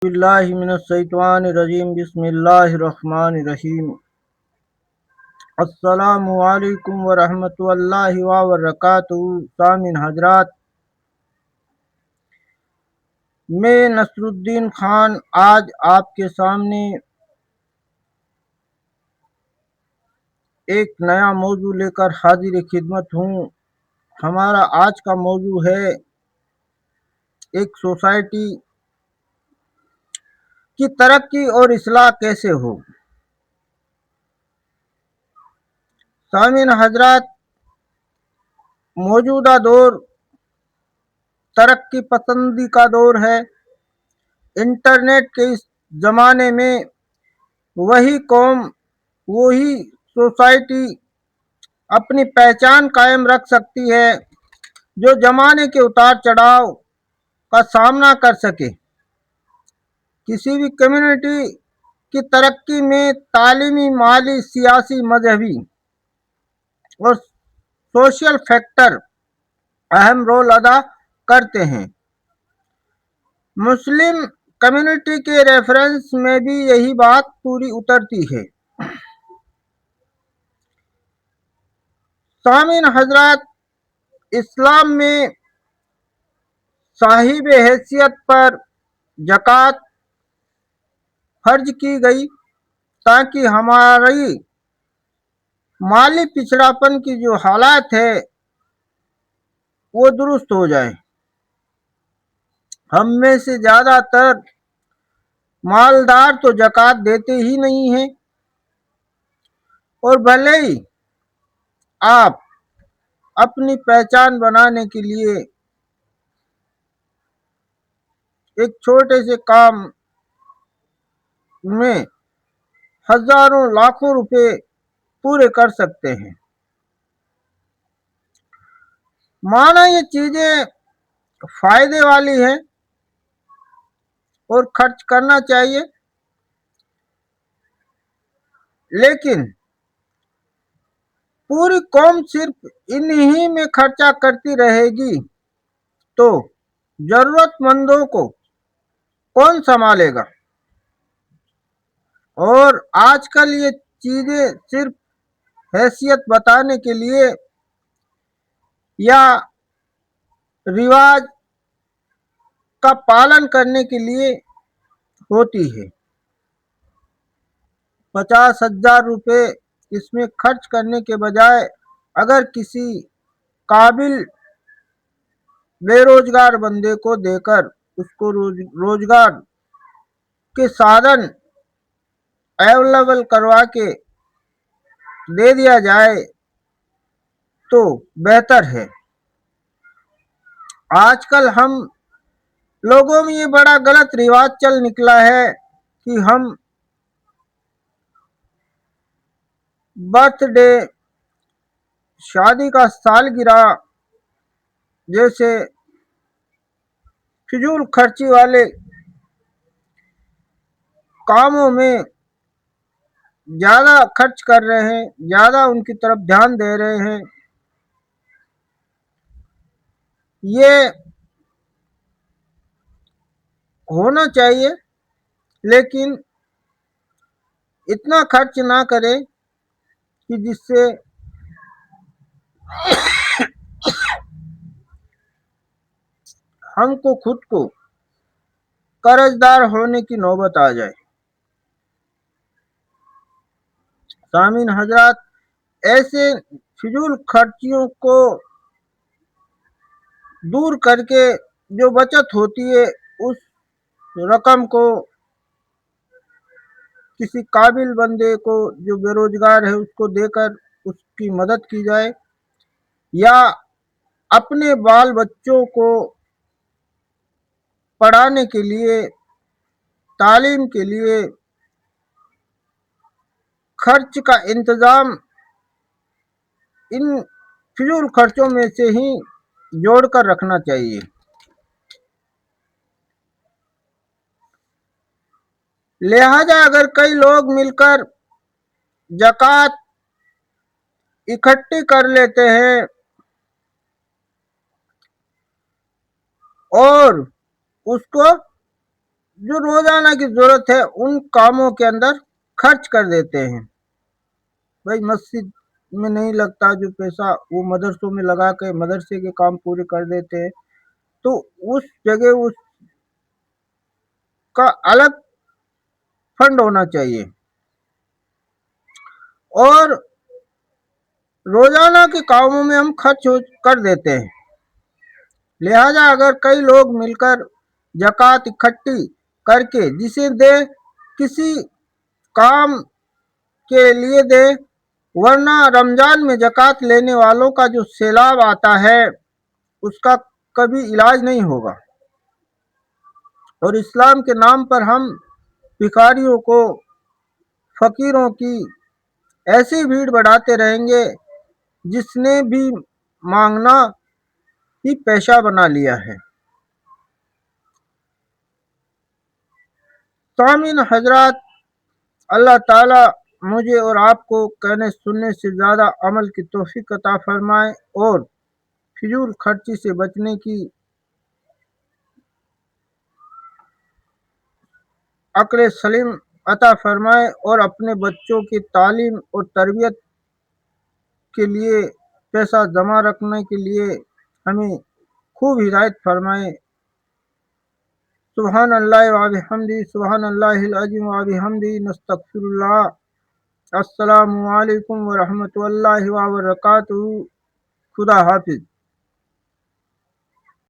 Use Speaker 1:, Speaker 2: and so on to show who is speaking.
Speaker 1: باللہ من الشیطان الرجیم بسم اللہ الرحمن الرحیم السلام علیکم ورحمۃ اللہ وبرکاتہ۔ سامعین حضرات، میں نصر الدین خان آج آپ کے سامنے ایک نیا موضوع لے کر حاضر خدمت ہوں۔ ہمارا آج کا موضوع ہے ایک سوسائٹی کی ترقی اور اصلاح کیسے ہو۔ سامعین حضرات، موجودہ دور ترقی پسندی کا دور ہے۔ انٹرنیٹ کے اس زمانے میں وہی قوم، وہی سوسائٹی اپنی پہچان قائم رکھ سکتی ہے جو زمانے کے اتار چڑھاؤ کا سامنا کر سکے۔ کسی بھی کمیونٹی کی ترقی میں تعلیمی، مالی، سیاسی، مذہبی اور سوشل فیکٹر اہم رول ادا کرتے ہیں۔ مسلم کمیونٹی کے ریفرنس میں بھی یہی بات پوری اترتی ہے۔ سامعین حضرات، اسلام میں صاحب حیثیت پر زکوٰۃ فرض کی گئی تاکہ ہماری مالی پچھڑاپن کی جو حالات ہے وہ درست ہو جائے۔ ہم میں سے زیادہ تر مالدار تو زکوٰۃ دیتے ہی نہیں ہیں، اور بھلے ہی آپ اپنی پہچان بنانے کے لیے ایک چھوٹے سے کام میں ہزاروں لاکھوں روپے پورے کر سکتے ہیں۔ مانا یہ چیزیں فائدے والی ہیں اور خرچ کرنا چاہیے، لیکن پوری قوم صرف انہی میں خرچہ کرتی رہے گی تو ضرورت مندوں کو کون سنبھالے گا؟ اور آج کل یہ چیزیں صرف حیثیت بتانے کے لیے یا رواج کا پالن کرنے کے لیے ہوتی ہے۔ 50,000 روپے اس میں خرچ کرنے کے بجائے اگر کسی قابل بے روزگار بندے کو دے کر اس کو روزگار کے سادھن اویلیبل کروا کے دے دیا جائے تو بہتر ہے۔ آج کل ہم لوگوں میں یہ بڑا غلط رواج چل نکلا ہے کہ ہم برتھ ڈے، شادی کا سالگرہ جیسے فضول خرچی والے کاموں میں زیادہ خرچ کر رہے ہیں، زیادہ ان کی طرف دھیان دے رہے ہیں۔ یہ ہونا چاہیے، لیکن اتنا خرچ نہ کرے کہ جس سے ہم کو خود کو قرض دار ہونے کی نوبت آ جائے۔ سامعین حضرات، ایسے فضول خرچیوں کو دور کر کے جو بچت ہوتی ہے اس رقم کو کسی قابل بندے کو جو بے روزگار ہے اس کو دے کر اس کی مدد کی جائے، یا اپنے بال بچوں کو پڑھانے کے لیے، تعلیم کے لیے خرچ کا انتظام ان فضول خرچوں میں سے ہی جوڑ کر رکھنا چاہیے۔ لہذا اگر کئی لوگ مل کر زکوٰۃ اکٹھی کر لیتے ہیں اور اس کو جو روزانہ کی ضرورت ہے ان کاموں کے اندر خرچ کر دیتے ہیں. بھائی مسجد میں نہیں لگتا جو پیسہ وہ مدرسوں میں لگا کے مدرسے کے کام پورے کر دیتے ہیں. تو اس جگہ اس کا الگ فنڈ ہونا چاہیے. اور روزانہ کے کاموں میں ہم خرچ کر دیتے ہیں. لہذا اگر کئی لوگ مل کر زکوٰۃ اکٹھی کر کے جسے دے کسی کام کے لیے دے، ورنہ رمضان میں زکوٰۃ لینے والوں کا جو سیلاب آتا ہے اس کا کبھی علاج نہیں ہوگا. اور اسلام کے نام پر ہم بھکاریوں کو، فقیروں کی ایسی بھیڑ بڑھاتے رہیں گے جس نے بھی مانگنا ہی پیشہ بنا لیا ہے. سامعین حضرات، اللہ تعالی مجھے اور آپ کو کہنے سننے سے زیادہ عمل کی توفیق عطا فرمائے اور فضول خرچی سے بچنے کی عقل سلیم عطا فرمائے اور اپنے بچوں کی تعلیم اور تربیت کے لیے پیسہ جمع رکھنے کے لیے ہمیں خوب ہدایت فرمائے. سبحان اللہ و بحمدہ، سبحان اللہ العظیم و بحمدہ، نستغفر اللہ. السلام علیکم ورحمۃ اللہ وبرکاتہ. خدا حافظ.